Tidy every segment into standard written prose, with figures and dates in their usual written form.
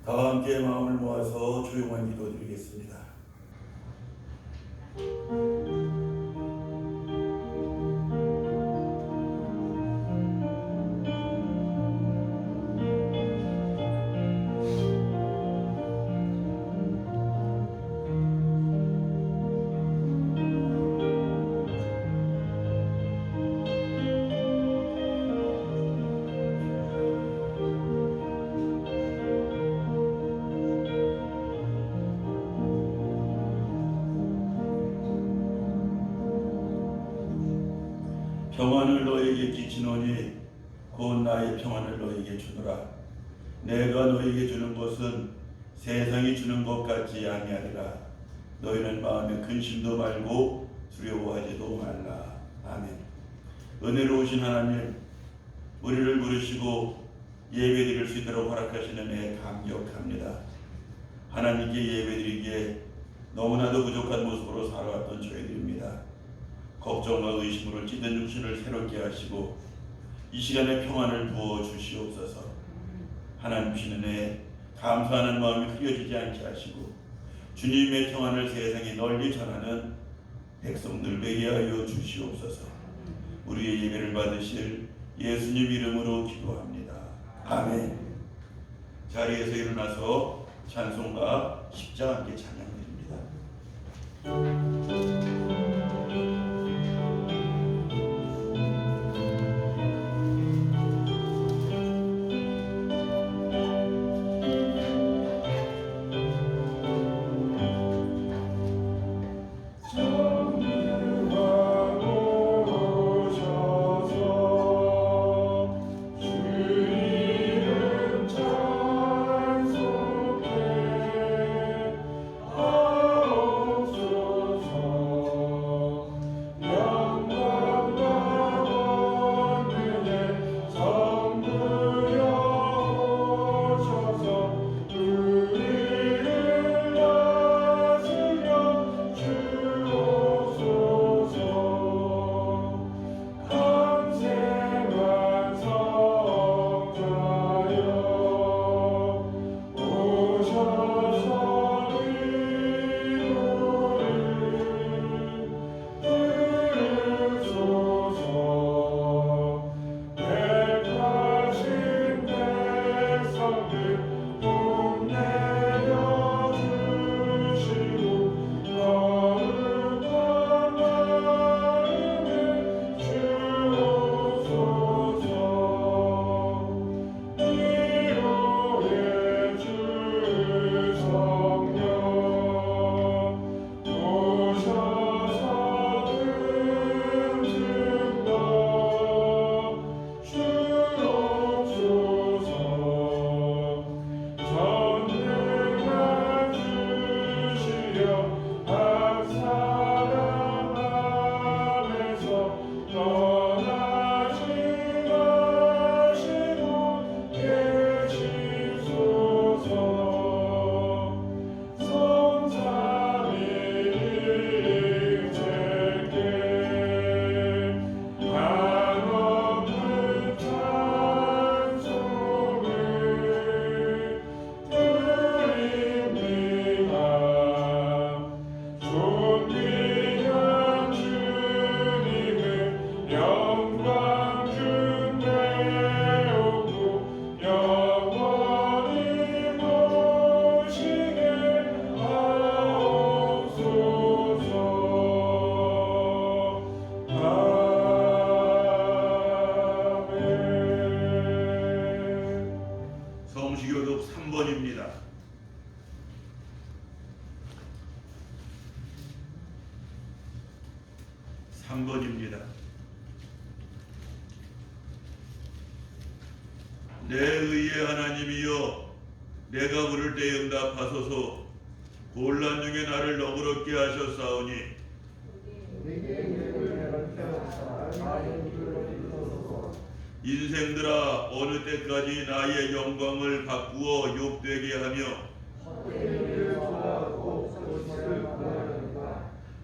다 함께 마음을 모아서 조용한 기도 드리겠습니다. 평안을 너에게 끼치노니 곧 나의 평안을 너에게 주노라. 내가 너에게 주는 것은 세상이 주는 것 같지 아니하리라. 너희는 마음에 근심도 말고 두려워하지도 말라. 아멘. 은혜로우신 하나님, 우리를 부르시고 예배드릴 수 있도록 허락하시는 애 감격합니다. 하나님께 예배드리기에 너무나도 부족한 모습으로 살아왔던 저희들입니다. 걱정과 의심으로 찌든 육신을 새롭게 하시고 이 시간에 평안을 부어 주시옵소서. 하나님 주시는 애 감사하는 마음이 흐려지지 않게 하시고 주님의 평안을 세상에 널리 전하는 백성들 되게 하여 주시옵소서. 우리의 예배를 받으실 예수님 이름으로 기도합니다. 아멘. 자리에서 일어나서 찬송가 십자 함께 찬양드립니다. 성시교독 3번입니다. 내 의의 하나님이여, 내가 부를 때 응답하소서. 곤란 중에 나를 너그럽게 하셨사오니 인생들아, 어느 때까지 나의 영광을 바꾸어 욕되게 하며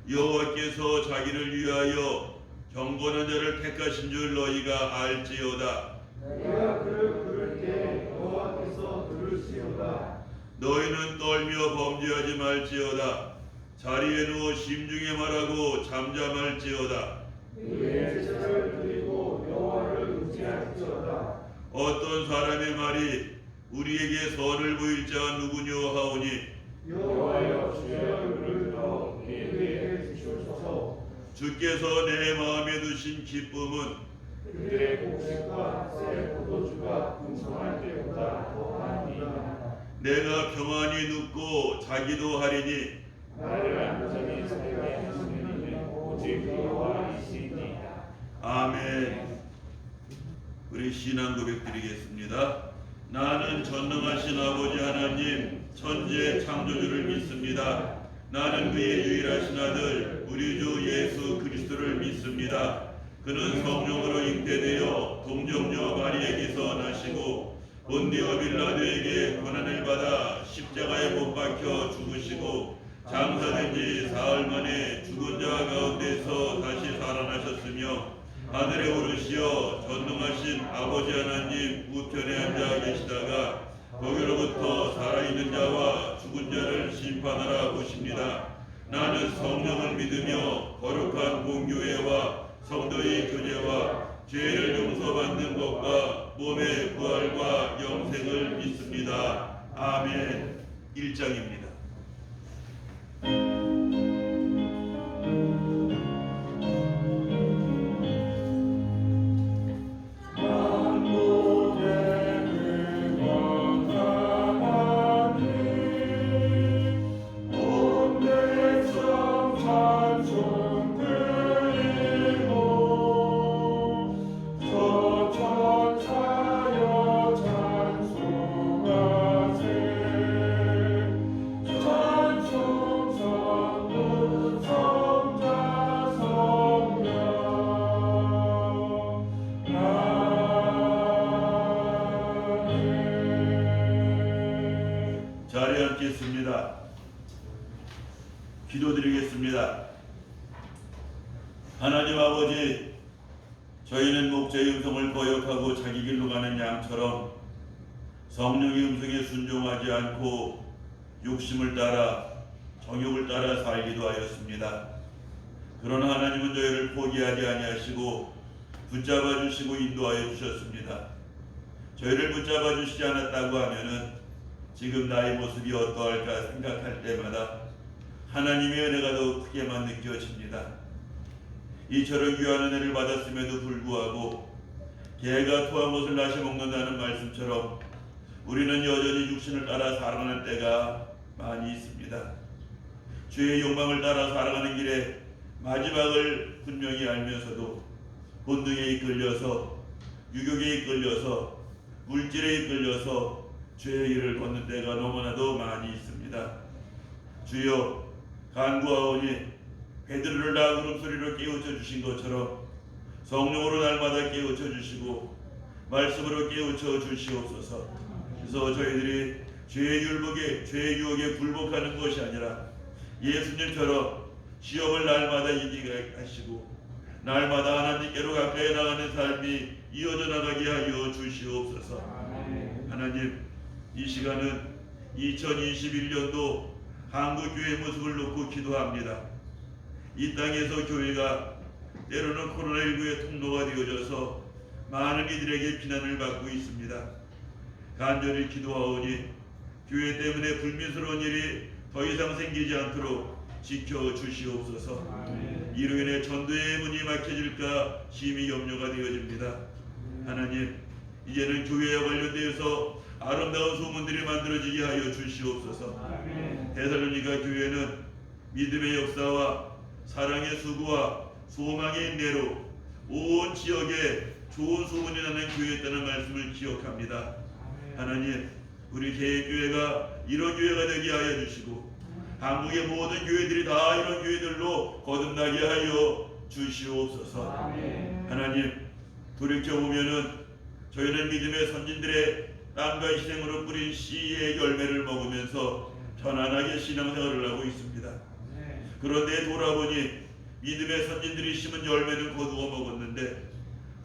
여호와께서 자기를 위하여 경건한 자를 택하신 줄 너희가 알지어다. 내가 그를 부를 때 여호와께서 들으시오다. 너희는 떨며 범죄하지 말지어다. 자리에 누워 심중에 말하고 잠잠할지어다. 의의 제사를 드리고 여호와를 의지할지어다. 어떤 사람의 말이 우리에게 선을 보일 자 누구뇨 하오니 여호와여 주의 얼굴을 들어 우리에게 비추소서. 주께서 내 마음에 두신 기쁨은 그들의 곡식과 새 포도주가 풍성할 때보다 더하니이다. 내가 평안히 눕고 자기도 하리니 나를 안전히 살게 하시는 이는 오직 여호와이시니이다. 아멘. 우리 신앙 고백 드리겠습니다. 나는 전능하신 아버지 하나님 천지의 창조주를 믿습니다. 나는 그의 유일하신 아들 우리 주 예수 그리스도를 믿습니다. 그는 성령으로 잉태되어 동정녀 마리에게서 나시고 본디오 빌라도에게 고난을 받아 십자가에 못 박혀 죽으시고 장사된 지 사흘 만에 죽은 자 가운데서 다시 살아나셨으며 하늘에 오르시어 전능하신 아버지 하나님 우편에 앉아 계시다가 거기로부터 살아있는 자와 죽은 자를 심판하러 오십니다. 나는 성령을 믿으며 거룩한 공교회와 성도의 교제와 죄를 용서받는 것과 몸의 부활과 영생을 믿습니다. 아멘. 1장입니다. 자리에 앉겠습니다. 기도드리겠습니다. 하나님 아버지, 저희는 목자의 음성을 거역하고 자기 길로 가는 양처럼 성령의 음성에 순종하지 않고 욕심을 따라 정욕을 따라 살기도 하였습니다. 그러나 하나님은 저희를 포기하지 아니하시고 붙잡아 주시고 인도하여 주셨습니다. 저희를 붙잡아 주시지 않았다고 하면은 지금 나의 모습이 어떠할까 생각할 때마다 하나님의 은혜가 더욱 크게만 느껴집니다. 이처럼 귀한 은혜를 받았음에도 불구하고 개가 토한 것을 다시 먹는다는 말씀처럼 우리는 여전히 육신을 따라 살아가는 때가 많이 있습니다. 죄의 욕망을 따라 살아가는 길에 마지막을 분명히 알면서도 본능에 이끌려서 유욕에 이끌려서 물질에 이끌려서 죄의 길을 걷는 때가 너무나도 많이 있습니다. 주여, 간구하오니 베드로를 나그름 소리로 깨우쳐 주신 것처럼 성령으로 날마다 깨우쳐 주시고 말씀으로 깨우쳐 주시옵소서. 그래서 저희들이 죄의 유혹에 굴복하는 것이 아니라 예수님처럼 시험을 날마다 이기게 하시고 날마다 하나님께로 가까이 나가는 삶이 이어져 나가게 하여 주시옵소서. 하나님, 이 시간은 2021년도 한국교회 모습을 놓고 기도합니다. 이 땅에서 교회가 때로는 코로나19의 통로가 되어져서 많은 이들에게 비난을 받고 있습니다. 간절히 기도하오니 교회 때문에 불미스러운 일이 더 이상 생기지 않도록 지켜주시옵소서. 이로 인해 전도의 문이 막혀질까 심히 염려가 되어집니다. 하나님, 이제는 교회와 관련되어서 아름다운 소문들이 만들어지게 하여 주시옵소서. 데살로니가 교회는 믿음의 역사와 사랑의 수고와 소망의 인내로 온 지역에 좋은 소문이 나는 교회였다는 말씀을 기억합니다. 하나님, 우리 개혁교회가 이런 교회가 되게 하여 주시고 한국의 모든 교회들이 다 이런 교회들로 거듭나게 하여 주시옵소서. 하나님, 돌이켜보면은 저희는 믿음의 선진들의 땀과 희생으로 뿌린 씨의 열매를 먹으면서 편안하게 신앙생활을 하고 있습니다. 그런데 돌아보니 믿음의 선진들이 심은 열매는 거두어 먹었는데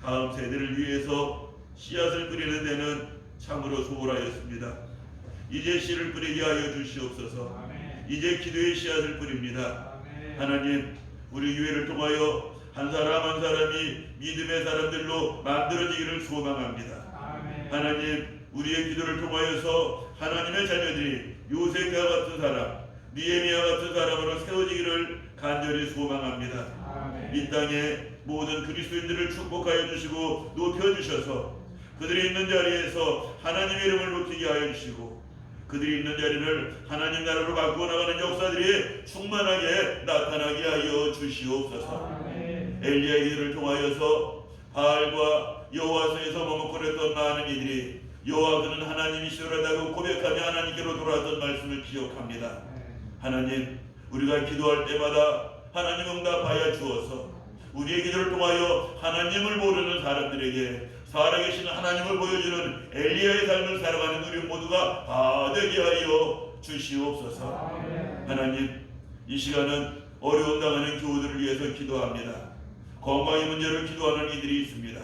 다음 세대를 위해서 씨앗을 뿌리는 데는 참으로 소홀하였습니다. 이제 씨를 뿌리게 하여 주시옵소서. 이제 기도의 씨앗을 뿌립니다. 하나님, 우리 교회를 통하여 한 사람 한 사람이 믿음의 사람들로 만들어지기를 소망합니다. 하나님, 우리의 기도를 통하여서 하나님의 자녀들이 요셉과 같은 사람, 니에미야 같은 사람으로 세워지기를 간절히 소망합니다. 이 땅에 모든 그리스도인들을 축복하여 주시고 높여주셔서 그들이 있는 자리에서 하나님의 이름을 높이게 하여 주시고 그들이 있는 자리를 하나님 나라로 바꾸어 나가는 역사들이 충만하게 나타나게 하여 주시옵소서. 엘리야의 기도를 통하여서 바알과 여호와서에서 머뭇거렸던 많은 이들이 여호와 그는 하나님이시라고 고백하며 하나님께로 돌아왔던 말씀을 기억합니다. 하나님, 우리가 기도할 때마다 하나님 응답하여 주어서 우리의 기도를 통하여 하나님을 모르는 사람들에게 살아계신 하나님을 보여주는 엘리야의 삶을 살아가는 우리 모두가 다 되게 하여 주시옵소서. 하나님, 이 시간은 어려움 당하는 교우들을 위해서 기도합니다. 건강의 문제로 기도하는 이들이 있습니다.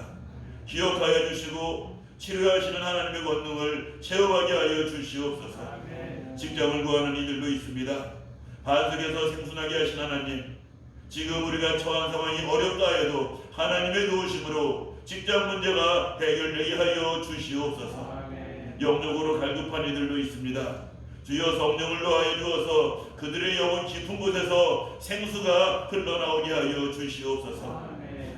기억하여 주시고 치료하시는 하나님의 권능을 체험하게 하여 주시옵소서. 직장을 구하는 이들도 있습니다. 반석에서 생순하게 하신 하나님, 지금 우리가 처한 상황이 어렵다 해도 하나님의 도우심으로 직장 문제가 해결되게 하여 주시옵소서. 영적으로 갈급한 이들도 있습니다. 주여 성령을 더하여 주어서 그들의 영혼 깊은 곳에서 생수가 흘러나오게 하여 주시옵소서.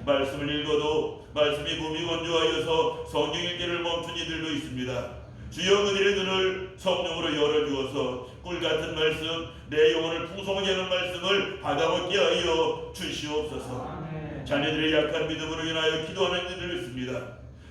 말씀을 읽어도 말씀이 몸이 건조하여서 성경 읽기를 멈춘 이들도 있습니다. 주여 그들의 눈을 성령으로 열어주어서 꿀같은 말씀, 내 영혼을 풍성하게 하는 말씀을 받아먹게 하여 주시옵소서. 자녀들의 약한 믿음으로 인하여 기도하는 이들도 있습니다.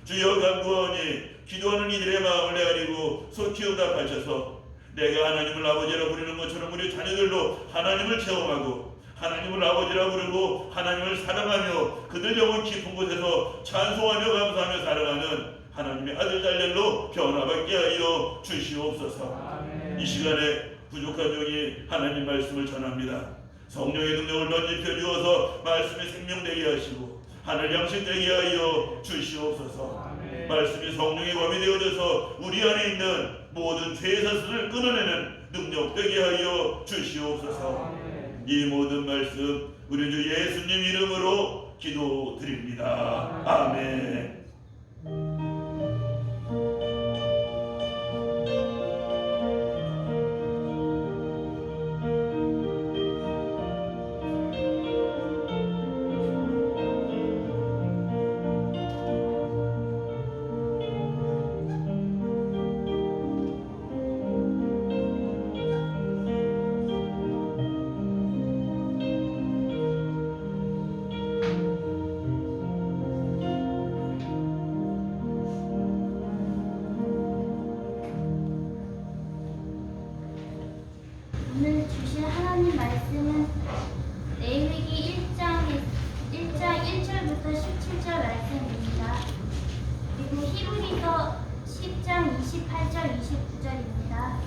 주여 간구하오니 기도하는 이들의 마음을 헤아리고 속히 응답하셔서 내가 하나님을 아버지라 부르는 것처럼 우리 자녀들도 하나님을 체험하고 하나님을 아버지라 부르고 하나님을 사랑하며 그들 영혼 깊은 곳에서 찬송하며 감사하며 살아가는 하나님의 아들 딸들로 변화받게 하여 주시옵소서. 이 시간에 부족한 종이 하나님 말씀을 전합니다. 성령의 능력을 던집혀 주어서 말씀이 생명되게 하시고 하늘 양식 되게 하여 주시옵소서. 말씀이 성령의 검이 되어져서 우리 안에 있는 모든 죄의 사슬을 끊어내는 능력 되게 하여 주시옵소서. 이 모든 말씀 우리 주 예수님 이름으로 기도드립니다. 아멘. 오늘 주신 하나님 말씀은 레위기 1장 1절부터 17절 말씀입니다. 그리고 히브리서 10장 28절 29절입니다.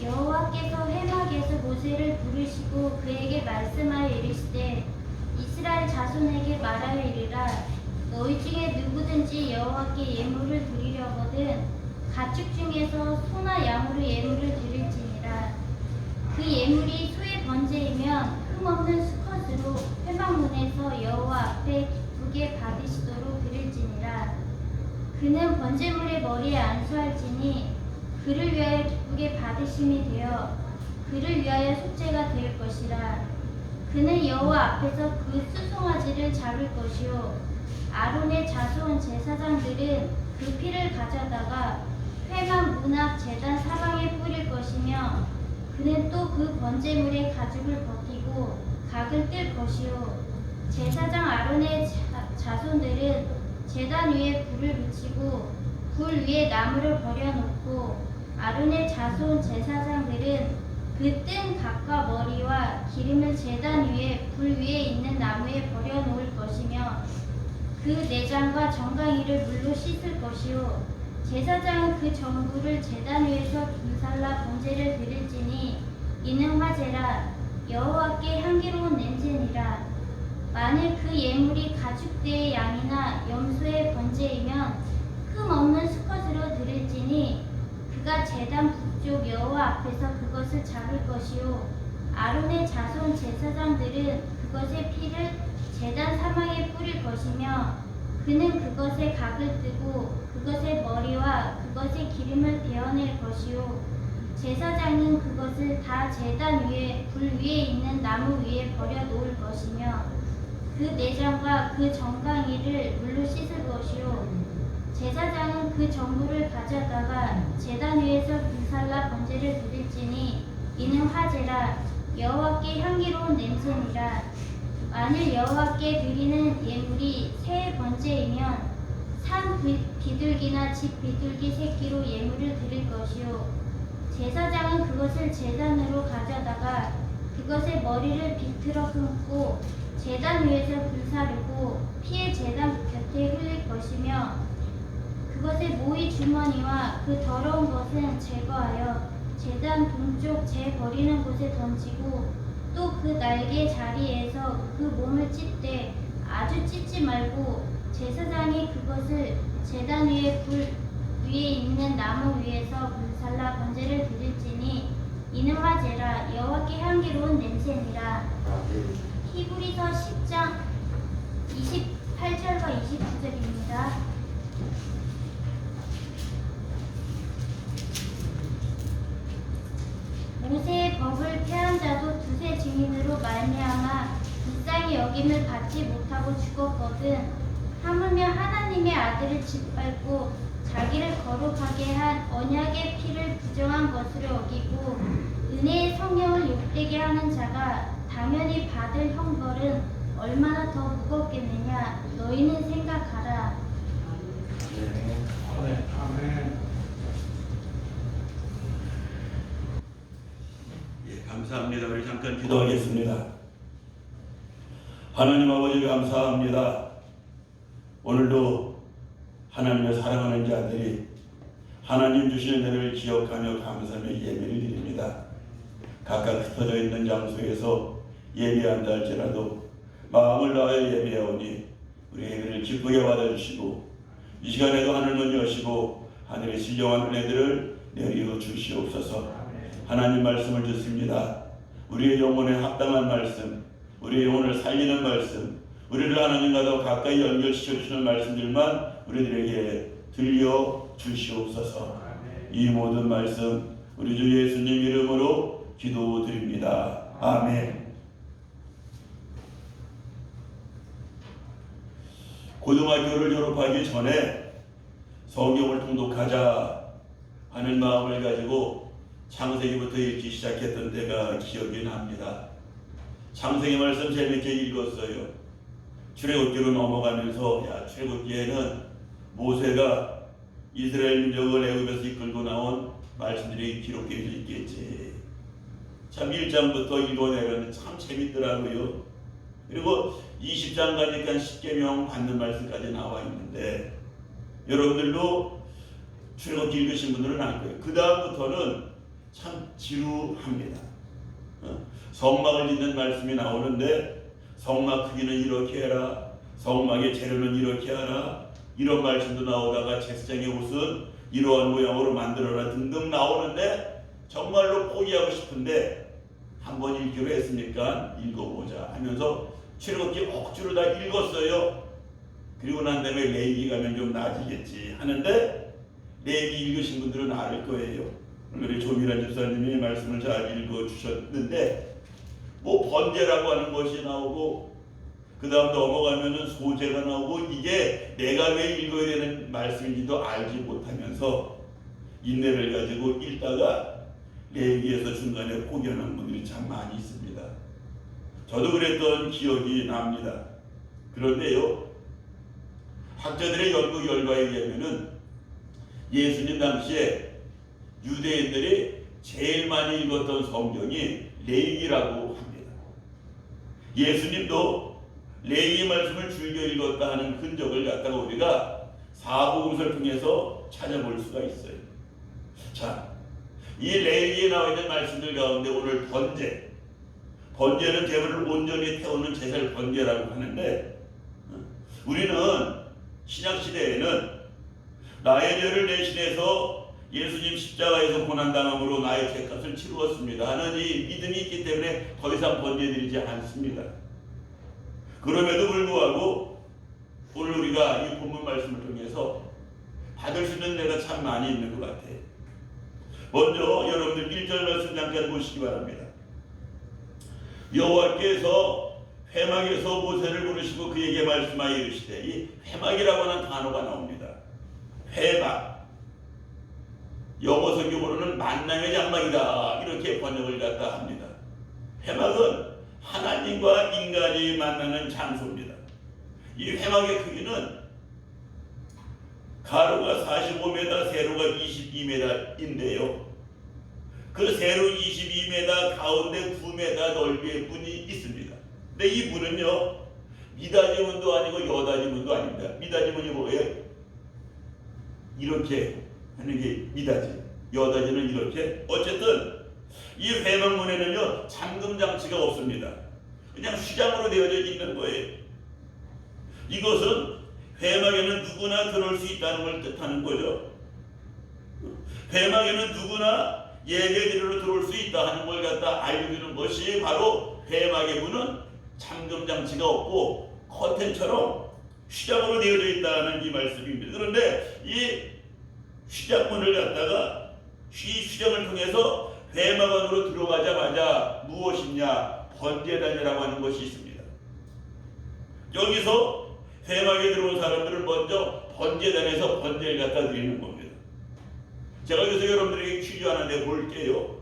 여호와께서 회막에서 모세를 부르시고 그에게 말씀하여 이르시되 이스라엘 자손에게 말하여 이르라. 너희 중에 누구든지 여호와께 예물을 드리려거든 가축 중에서 소나 양으로 예물을 드릴지니라. 그 예물이 소의 번제이면 흠없는 수컷으로 회막문에서 여호와 앞에 기쁘게 받으시도록 드릴지니라. 그는 번제물의 머리에 안수할지니 그를 위하여 기쁘게 받으심이 되어 그를 위하여 속죄가 될 것이라. 그는 여호와 앞에서 그 수송아지를 잡을 것이요 아론의 자손 제사장들은 그 피를 가져다가 회막 문 앞 제단 사방에 뿌릴 것이며 그는 또 그 번제물의 가죽을 벗기고 각을 뜰 것이요 제사장 아론의 자손들은 제단 위에 불을 붙이고 불 위에 나무를 버려놓고 아론의 자손 제사장들은 그 뜬 각과 머리와 기름을 제단 위에 불 위에 있는 나무에 버려놓을 것이며 그 내장과 정강이를 물로 씻을 것이요 제사장은 그 전부를 제단 위에서 불살라 번제를 드릴지니 이는 화제라 여호와께 향기로운 냄새니라. 만일 그 예물이 가축대의 양이나 염소의 번제이면 흠 없는 수컷으로 드릴지니 그가 제단 북쪽 여호와 앞에서 그것을 잡을 것이요 아론의 자손 제사장들은 그것의 피를 제단 사방에 뿌릴 것이며 그는 그것의 각을 뜨고 그것의 머리와 그것의 기름을 베어낼 것이요 제사장은 그것을 다 제단 위에 불 위에 있는 나무 위에 버려 놓을 것이며 그 내장과 그 정강이를 물로 씻을 것이요 제사장은 그 전부를 가져다가 제단 위에서 불살라 번제를 드릴지니 이는 화제라 여호와께 향기로운 냄새니라. 만일 여호와께 드리는 예물이 새의 번제이면 산 비둘기나 집 비둘기 새끼로 예물을 드릴 것이요 제사장은 그것을 제단으로 가져다가 그것의 머리를 비틀어 끊고 제단 위에서 불사르고 피의 제단 곁에 흘릴 것이며 그것의 모이 주머니와 그 더러운 것은 제거하여 제단 동쪽 재 버리는 곳에 던지고 또 그 날개 자리에서 그 몸을 찢되 아주 찢지 말고 제사장이 그것을 제단 위에 불 위에 있는 나무 위에서 불살라 번제를 드릴지니 이는 화제라 여호와께 향기로운 냄새니라. 히브리서 10장 28절과 29절입니다. 모세의 법을 폐한 자도 두세 증인으로 말미암아 불쌍히 여김을 받지 못하고 죽었거든. 하물며 하나님의 아들을 짓밟고 자기를 거룩하게 한 언약의 피를 부정한 것으로 여기고 은혜의 성령을 욕되게 하는 자가 당연히 받을 형벌은 얼마나 더 무겁겠느냐 너희는 생각하라. 아멘. 감사합니다. 우리 잠깐 기도하겠습니다. 하나님 아버지 감사합니다. 오늘도 하나님을 사랑하는 자들이 하나님 주시는 은혜를 기억하며 감사하며 예배를 드립니다. 각각 흩어져 있는 장소에서 예배한다 할지라도 마음을 다하여 예배하오니 우리 예배를 기쁘게 받아주시고 이 시간에도 하늘문 여시고 하늘의 신령한 은혜들을 내려 주시옵소서. 하나님 말씀을 듣습니다. 우리의 영혼에 합당한 말씀, 우리의 영혼을 살리는 말씀, 우리를 하나님과 더 가까이 연결시켜주시는 말씀들만 우리들에게 들려 주시옵소서. 이 모든 말씀 우리 주 예수님 이름으로 기도드립니다. 아멘. 고등학교를 졸업하기 전에 성경을 통독하자 하는 마음을 가지고 창세기부터 읽기 시작했던 때가 기억이 납니다. 창세기 말씀 재밌게 읽었어요. 출애굽기로 넘어가면서 출애굽기에는 모세가 이스라엘 민족을 애굽에서 이끌고 나온 말씀들이 기록되어 있겠지. 참 1장부터 읽어내면 참 재밌더라고요. 그리고 20장 가니까 십계명 받는 말씀까지 나와 있는데 여러분들도 출애굽기 읽으신 분들은 알 거예요. 그 다음부터는 참 지루합니다. 성막을 짓는 말씀이 나오는데 성막 크기는 이렇게 해라, 성막의 재료는 이렇게 하라, 이런 말씀도 나오다가 제사장의 옷은 이러한 모양으로 만들어라 등등 나오는데 정말로 포기하고 싶은데 한번 읽기로 했으니까 읽어보자 하면서 출애굽기 억지로 다 읽었어요. 그리고 난 다음에 레위기 가면 좀 나아지겠지 하는데 레위기 읽으신 분들은 알 거예요. 우리 조미란 집사님이 말씀을 잘 읽어주셨는데 뭐 번제라고 하는 것이 나오고 그 다음 넘어가면은 소제가 나오고 이게 내가 왜 읽어야 되는 말씀인지도 알지 못하면서 인내를 가지고 읽다가 레위기에서 중간에 포기하는 분들이 참 많이 있습니다. 저도 그랬던 기억이 납니다. 그런데요, 학자들의 연구 결과에 의하면은 예수님 당시에 유대인들이 제일 많이 읽었던 성경이 레위기라고 합니다. 예수님도 레위기 말씀을 즐겨 읽었다 하는 흔적을 갖다가 우리가 사복음서를 통해서 찾아볼 수가 있어요. 자, 이 레위기에 나와 있는 말씀들 가운데 오늘 번제는 대물을 온전히 태우는 제사를 번제라고 하는데, 우리는 신약시대에는 나의 죄를 대신해서 예수님 십자가에서 고난당함으로 나의 죄값을 치루었습니다 하는 이 믿음이 있기 때문에 더 이상 번제드리지 않습니다. 그럼에도 불구하고 오늘 우리가 이 본문 말씀을 통해서 받을 수 있는 데가 참 많이 있는 것 같아요. 먼저 여러분들 1절 말씀 잠깐 보시기 바랍니다. 여호와께서 회막에서 모세를 부르시고 그에게 말씀하여 이르시되, 이 회막이라고 하는 단어가 나옵니다. 회막, 영어 성경으로는 만남의 장막이다 이렇게 번역을 갖다 합니다. 회막은 하나님과 인간이 만나는 장소입니다. 이 회막의 크기는 가로가 45m, 세로가 22m인데요. 그 세로 22m 가운데 9m 넓이의 문이 있습니다. 근데 이 문은요, 미닫이 문도 아니고 여닫이 문도 아닙니다. 미닫이 문이 뭐예요? 이렇게 하는 게 미닫이, 여닫이는 이렇게. 어쨌든 이 회막문에는요 잠금 장치가 없습니다. 그냥 휘장으로 되어져 있는 거예요. 이것은 회막에는 누구나 들어올 수 있다는 걸 뜻하는 거죠. 회막에는 누구나 예배드리러 들어올 수 있다 하는 걸 갖다 알려주는 것이 바로 회막의 문은 잠금 장치가 없고 커튼처럼 휘장으로 되어져 있다는 이 말씀입니다. 그런데 이 휘장문을 갖다가 휘장을 통해서 회막 안으로 들어가자마자 무엇이냐? 번제단이라고 하는 것이 있습니다. 여기서 회막에 들어온 사람들은 먼저 번제단에서 번제를 갖다 드리는 겁니다. 제가 여기서 여러분들에게 퀴즈 하나 내볼게요.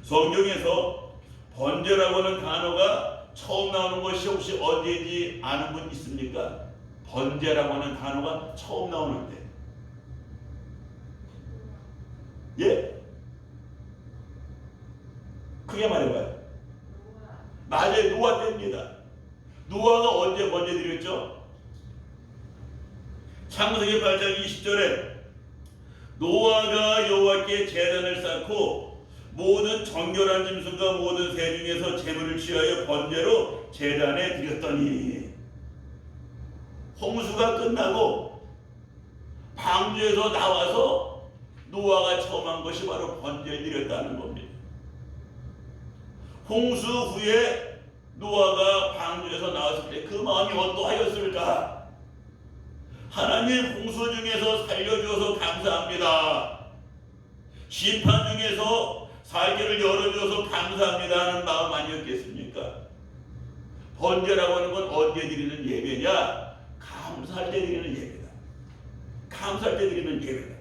성경에서 번제라고 하는 단어가 처음 나오는 것이 혹시 어디인지 아는 분 있습니까? 번제라고 하는 단어가 처음 나오는데, 예? 크게 말해봐요. 맞아요. 노아 때입니다. 노아가 언제 번제 드렸죠? 창세기 8장 20절에 노아가 여호와께 제단을 쌓고 모든 정결한 짐승과 모든 새 중에서 제물을 취하여 번제로 제단에 드렸더니, 홍수가 끝나고 방주에서 나와서 노아가 처음 한 것이 바로 번제를 드렸다는 겁니다. 홍수 후에 노아가 방주에서 나왔을 때 그 마음이 어떠하였을까? 하나님, 홍수 중에서 살려주어서 감사합니다. 심판 중에서 살길을 열어주어서 감사합니다 하는 마음 아니었겠습니까? 번제라고 하는 건 언제 드리는 예배냐? 감사할 때 드리는 예배다. 감사할 때 드리는 예배다.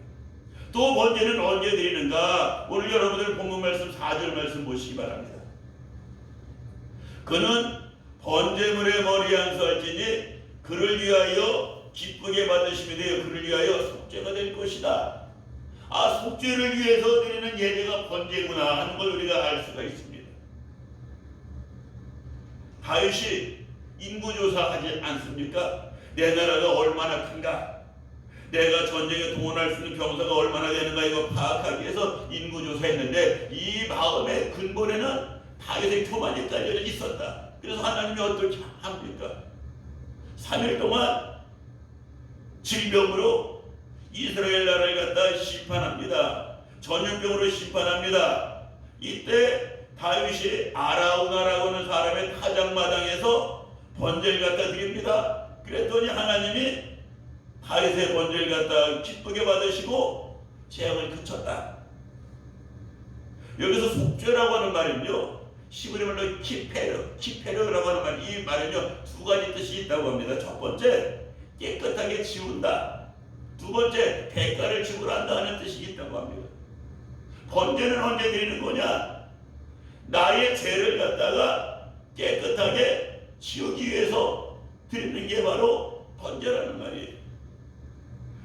또 번제는 언제 드리는가? 오늘 여러분들 본문 말씀 4절 말씀 보시기 바랍니다. 그는 번제물의 머리에 안수할지니 그를 위하여 기쁘게 받으시면 돼요. 그를 위하여 속죄가 될 것이다. 아, 속죄를 위해서 드리는 예배가 번제구나 하는 걸 우리가 알 수가 있습니다. 다윗이 인구조사하지 않습니까? 내 나라가 얼마나 큰가, 내가 전쟁에 동원할 수 있는 병사가 얼마나 되는가 이거 파악하기 위해서 인구조사했는데, 이 마음의 근본에는 다윗의 교만이 깔려 있었다. 그래서 하나님이 어떻게 합니까? 3일 동안 질병으로 이스라엘 나라를 갖다 심판합니다. 전염병으로 심판합니다. 이때 다윗이 아라우나라고 하는 사람의 타작마당에서 번제를 갖다 드립니다. 그랬더니 하나님이 다윗의 번제를 갖다 기쁘게 받으시고 재앙을 그쳤다. 여기서 속죄라고 하는 말은요, 히브리 말로 키페르라고 하는 말, 이 말은요 두 가지 뜻이 있다고 합니다. 첫 번째, 깨끗하게 지운다. 두 번째, 대가를 지불한다 하는 뜻이 있다고 합니다. 번제는 언제 드리는 거냐? 나의 죄를 갖다가 깨끗하게 지우기 위해서 드리는 게 바로 번제라는 말이에요.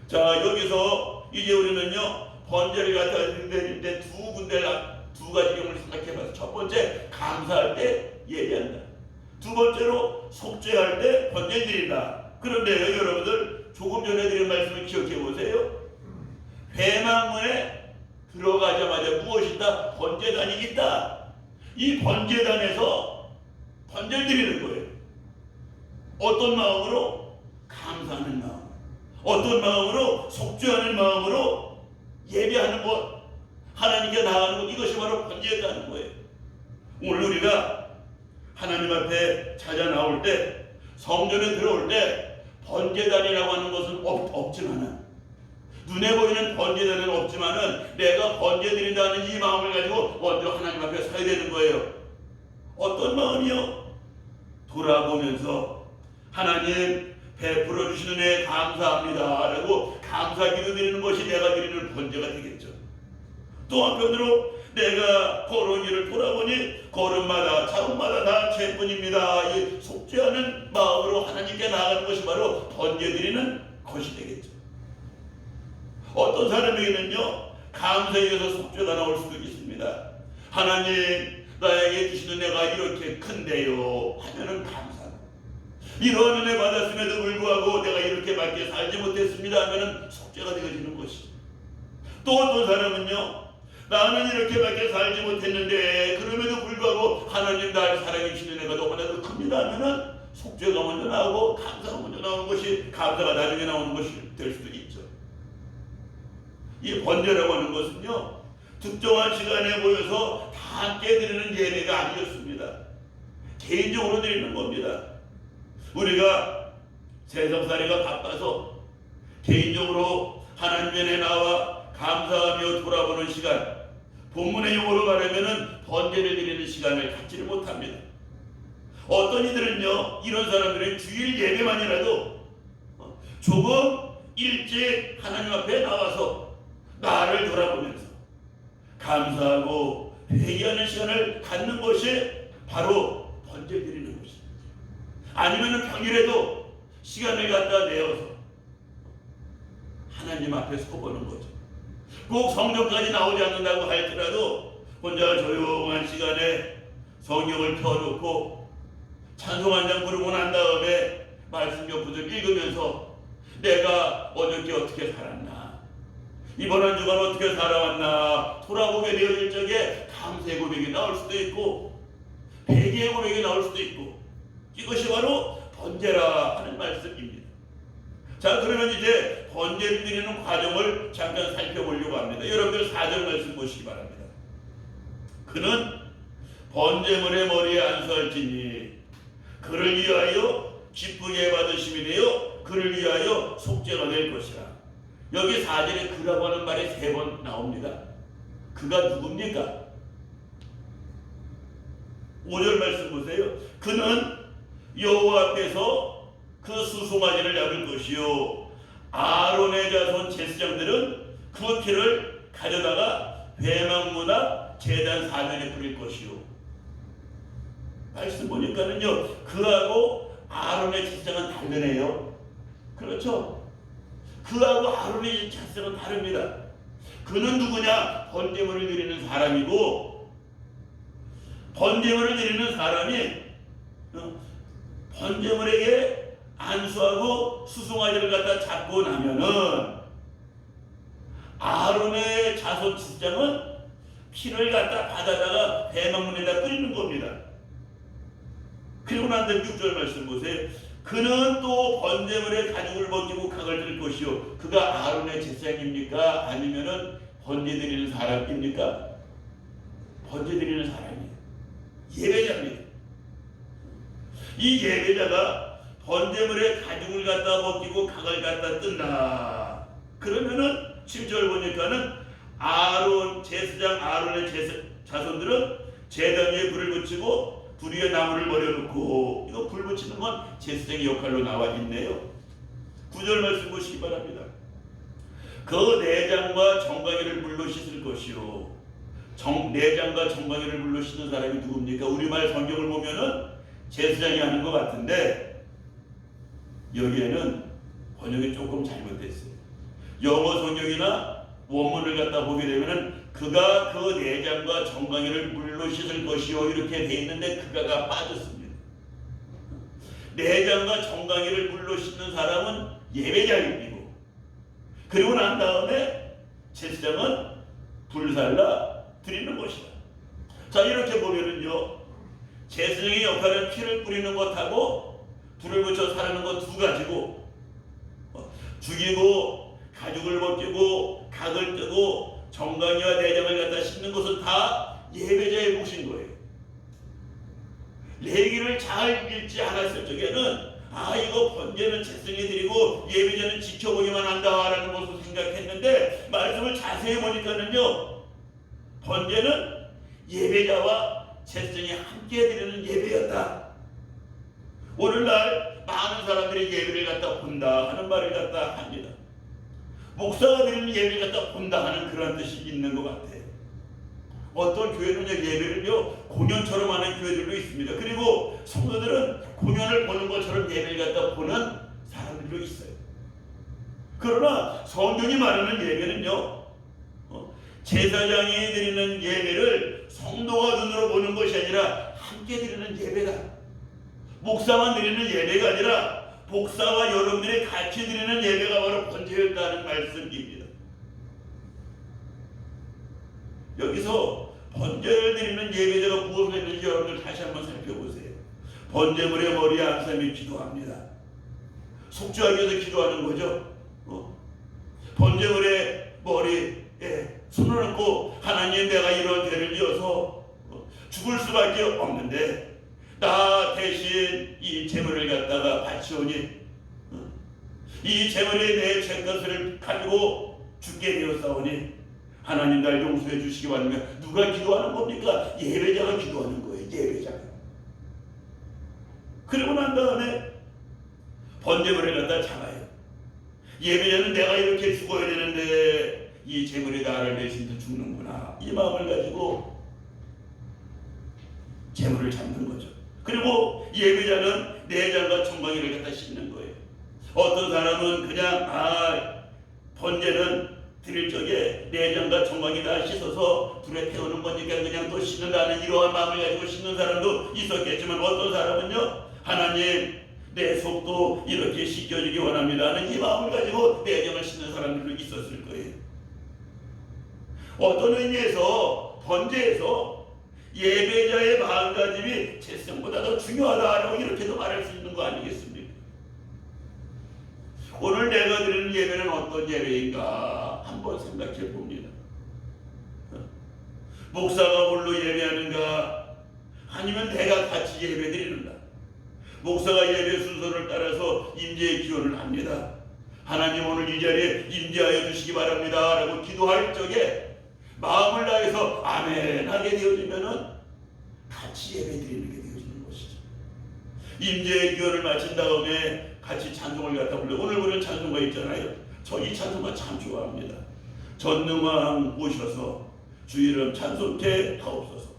자, 여기서 이제 우리는요 번제를 갖다가 드릴 때 두 가지 경우를 생각해봐서, 첫 번째, 감사할 때 예배한다. 두 번째로, 속죄할 때 번제 드린다. 그런데요, 여러분들 조금 전에 드린 말씀을 기억해 보세요. 회막문에 들어가자마자 무엇이 있다? 번제단이 있다. 이 번제단에서 번제를 드리는 거예요. 어떤 마음으로? 감사하는 마음. 어떤 마음으로? 속죄하는 마음으로 예배하는 것, 하나님께 나아가는 것, 이것이 바로 번제였다는 거예요. 오늘 우리가 하나님 앞에 찾아 나올 때, 성전에 들어올 때 번제단이라고 하는 것은 없지만은, 눈에 보이는 번제단은 없지만은 내가 번제 드린다는 이 마음을 가지고 먼저 하나님 앞에 서야 되는 거예요. 어떤 마음이요? 돌아보면서 하나님 베풀어 주시는 애 감사합니다 라고 감사 기도 드리는 것이 내가 드리는 번제가 되겠죠. 또 한편으로 내가 걸어온 길을 돌아보니 걸음마다 자국마다 다 죄뿐입니다. 이 속죄하는 마음으로 하나님께 나아가는 것이 바로 번제 드리는 것이 되겠죠. 어떤 사람에게는요, 감사에 의해서 속죄가 나올 수도 있습니다. 하나님 나에게 주시는 애가 이렇게 큰데요 하면은 감사합니다. 이런 은혜 받았음에도 불구하고 내가 이렇게밖에 살지 못했습니다 하면은 속죄가 되어지는 것이죠. 또 어떤 사람은요, 나는 이렇게밖에 살지 못했는데 그럼에도 불구하고 하나님 날 사랑해 주시는 애가 너무나도 큽니다 하면은 속죄가 먼저 나오고 감사가 먼저 나오는 것이, 감사가 나중에 나오는 것이 될 수도 있죠. 이 번제라고 하는 것은요, 특정한 시간에 모여서 다 함께 드리는 예배가 아니었습니다. 개인적으로 드리는 겁니다. 우리가 세상살이가 바빠서 개인적으로 하나님 전에 나와 감사하며 돌아보는 시간, 본문의 용어로 말하면 번제를 드리는 시간을 갖지를 못합니다. 어떤 이들은요, 이런 사람들은 주일 예배만이라도 조금 일찍 하나님 앞에 나와서 나를 돌아보면서 감사하고 회개하는 시간을 갖는 것이 바로 번제 드리는 것입니다. 아니면 평일에도 시간을 갖다 내어서 하나님 앞에 서보는 거죠. 꼭 성경까지 나오지 않는다고 할지라도 혼자 조용한 시간에 성경을 펴놓고 찬송 한 장 부르고 난 다음에 말씀 몇 구절 읽으면서 내가 어저께 어떻게 살았나, 이번 한 주간 어떻게 살아왔나 돌아보게 되어질 적에 감사의 고백이 나올 수도 있고 회개의 고백이 나올 수도 있고, 이것이 바로 번제라 하는 말씀입니다. 자, 그러면 이제 번제를 드리는 과정을 잠깐 살펴보려고 합니다. 여러분들 4절 말씀 보시기 바랍니다. 그는 번제물의 머리에 안수할지니 그를 위하여 기쁘게 받으심이 되어 그를 위하여 속죄가 될 것이라. 여기 4절에 그라고 하는 말이 3번 나옵니다. 그가 누굽니까? 5절 말씀 보세요. 그는 여호와 앞에서 그 수송아지를 잡을 것이요 아론의 자손 제사장들은 그 피를 가져다가 회막문 앞 제단 사면에 뿌릴 것이요. 말씀 보니까는요, 그하고 아론의 제사장은 다르네요. 그렇죠? 그하고 아론의 제사장은 다릅니다. 그는 누구냐? 번제물을 드리는 사람이고, 번제물을 드리는 사람이 번제물에게 안수하고 수송아지를 갖다 잡고 나면은 아론의 자손 제사장은 피를 갖다 받아다가 회막문에다 뿌리는 겁니다. 그리고 난 다음 6절 말씀 보세요. 그는 또 번제물의 가죽을 벗기고 각을 들 것이요. 그가 아론의 제사장입니까? 아니면은 번제 드리는 사람입니까? 번제 드리는 사람이에요. 예배자입니다. 이 예배자가 번제물의 가죽을 갖다 벗기고 각을 갖다 뜬다. 그러면은 7절 보니까는 아론 제사장 아론의 자손들은 제단 위에 불을 붙이고 불 위에 나무를 버려놓고, 이거 불 붙이는 건 제사장의 역할로 나와 있네요. 9절 말씀 보시기 바랍니다. 그 내장과 정강이를 물로 씻을 것이요. 내장과 정강이를 물로 씻는 사람이 누굽니까? 우리말 성경을 보면은 제사장이 하는 것 같은데 여기에는 번역이 조금 잘못됐어요. 영어 성경이나 원문을 갖다 보게 되면은 그가 그 내장과 정강이를 물로 씻을 것이요 이렇게 돼 있는데 그가가 빠졌습니다. 내장과 정강이를 물로 씻는 사람은 예배자이고, 그리고 난 다음에 제사장은 불살라 드리는 것이다. 자, 이렇게 보면은요, 제사장의 역할은 피를 뿌리는 것하고 불을 붙여 사르는 것 두 가지고, 죽이고 가죽을 벗기고 각을 뜨고 정강이와 내장을 갖다 씻는 것은 다 예배자의 몫인 거예요. 레위기를 잘 읽지 않았을 적에는 이거 번제는 제사장이 드리고 예배자는 지켜보기만 한다라는 것을 생각했는데, 말씀을 자세히 보니까는요, 번제는 예배자와 제사장이 함께 드리는 예배였다. 오늘날 많은 사람들이 예배를 갖다 본다 하는 말을 갖다 합니다. 목사가 드리는 예배를 갖다 본다 하는 그런 뜻이 있는 것 같아요. 어떤 교회는요, 예배를요 공연처럼 하는 교회들도 있습니다. 그리고 성도들은 공연을 보는 것처럼 예배를 갖다 보는 사람들도 있어요. 그러나 성경이 말하는 예배는요, 제사장이 드리는 예배를 성도가 눈으로 보는 것이 아니라 함께 드리는 예배다. 목사만 드리는 예배가 아니라 목사와 여러분들이 같이 드리는 예배가 바로 번제였다는 말씀입니다. 여기서 번제를 드리는 예배자가 무엇을 했는지 여러분들 다시 한번 살펴보세요. 번제물의 머리에 안삼이 기도합니다. 속죄하기 위해서 기도하는 거죠. 번제물의 머리에 손을 얹고, 하나님, 내가 이런 죄를 지어서 죽을 수밖에 없는데 나 대신 이 제물을 갖다가 바치오니 이 제물이 내 죄값을 가지고 죽게 되었사오니 하나님 날 용서해 주시기 바랍니다. 누가 기도하는 겁니까? 예배자가 기도하는 거예요. 예배자가. 그리고 난 다음에 번제물을 갖다 잡아요. 예배자는 내가 이렇게 죽어야 되는데 이 제물이 나를 대신해서 죽는구나, 이 마음을 가지고 제물을 잡는 거죠. 그리고 예배자는 내장과 정강이를 갖다 씻는 거예요. 어떤 사람은 그냥 번제는 드릴 적에 내장과 정강이 다 씻어서 불에 태우는 거니까 그냥 또 씻는다는 이러한 마음을 가지고 씻는 사람도 있었겠지만, 어떤 사람은요, 하나님, 내 속도 이렇게 씻겨주기 원합니다 하는 이 마음을 가지고 내장을 씻는 사람들도 있었을 거예요. 어떤 의미에서 번제에서 예배자의 마음가짐이 제사장보다 더 중요하다라고 이렇게도 말할 수 있는 거 아니겠습니까? 오늘 내가 드리는 예배는 어떤 예배인가 한번 생각해 봅니다. 목사가 홀로 예배하는가, 아니면 내가 같이 예배 드리는가? 목사가 예배 순서를 따라서 임재의 기원을 합니다. 하나님, 오늘 이 자리에 임재하여 주시기 바랍니다 라고 기도할 적에 마음을 다해서 아멘 하게 되어지면은 같이 예배 드리는 게 되어지는 것이죠. 임재의 기원을 마친 다음에 같이 찬송을 갖다 불러. 오늘 부른 찬송가 있잖아요. 저 이 찬송가 참 좋아합니다. 전능왕 오셔서 주 이름 찬송케 하옵소서.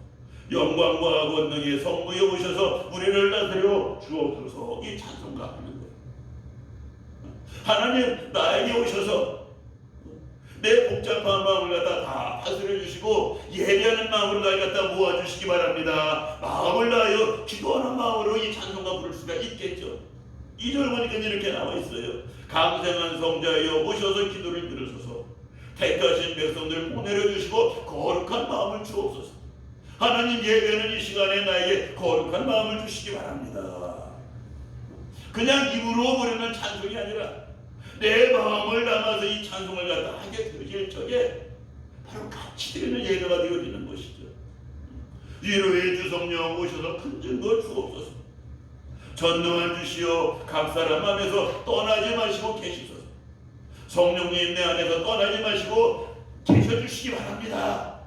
영광과 권능의 성부에 오셔서 우리를 다스려 주옵소서. 이 찬송가 하는 거예요. 하나님, 나에게 오셔서 내 복잡한 마음을 갖다 다 다스려 주시고 예배하는 마음으로 날 갖다 모아주시기 바랍니다. 마음을 다하여 기도하는 마음으로 이 찬송가 부를 수가 있겠죠. 2절 보니까 이렇게 나와 있어요. 감생한 성자여 오셔서 기도를 들으소서. 택하신 백성들 보내려 주시고 거룩한 마음을 주옵소서. 하나님, 예배는 이 시간에 나에게 거룩한 마음을 주시기 바랍니다. 그냥 입으로 부르는 찬송이 아니라 내 마음을 담아서 이 찬송을 갖다 하게 되어질 적에 바로 같이 드리는 예배가 되어지는 것이죠. 위로의 주 성령 오셔서 큰 증거 주옵소서. 전능한 주시오, 각 사람 안에서 떠나지 마시고 계시소서. 성령님, 내 안에서 떠나지 마시고 계셔주시기 바랍니다.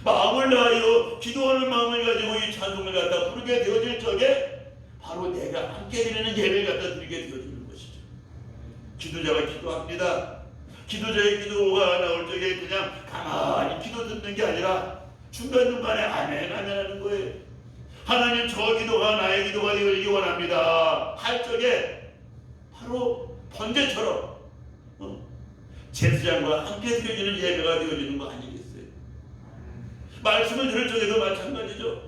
마음을 다하여 기도하는 마음을 가지고 이 찬송을 갖다 부르게 되어질 적에 바로 내가 함께 드리는 예배를 갖다 드리게 되어지는 것이죠. 기도자가 기도합니다. 기도자의 기도가 나올 적에 그냥 가만히 기도 듣는 게 아니라 중간중간에 아멘 아멘 하는 거예요. 하나님, 저 기도가 나의 기도가 되어지기 원합니다 할 적에 바로 번제처럼 제사장과 함께 드려지는 예배가 되어지는 거 아니겠어요? 말씀을 들을 적에도 마찬가지죠.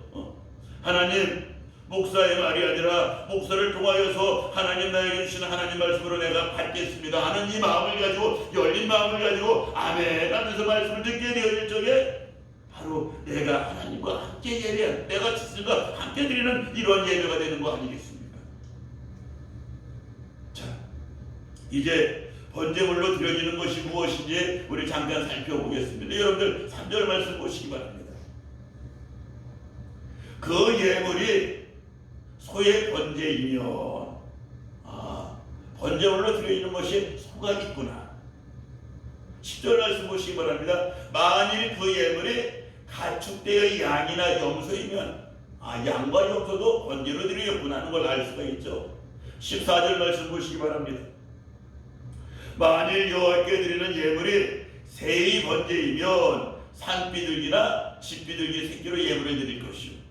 하나님, 목사의 말이 아니라 목사를 통하여서 하나님 나에게 주시는 하나님 말씀으로 내가 받겠습니다 하는 이 마음을 가지고, 열린 마음을 가지고 아멘 하면서 말씀을 듣게 되어질 적에 바로 내가 하나님과 함께 예배한, 내가 주님과 함께 드리는 이런 예배가 되는 거 아니겠습니까? 자, 이제 번제물로 드려지는 것이 무엇인지 우리 잠깐 살펴보겠습니다. 여러분들 3절 말씀 보시기 바랍니다. 그 예물이 소의 번제이면, 번제물로 드려지는 것이 소가 있구나. 10절 말씀 보시기 바랍니다. 만일 그 예물이 가축대의 양이나 염소이면 양과 염소도 번제로 드리겠구나 하는 걸 알 수가 있죠. 14절 말씀 보시기 바랍니다. 만일 여호와께 드리는 예물이 새의 번제이면 산비둘기나 집비둘기 새끼로 예물을 드릴 것이요.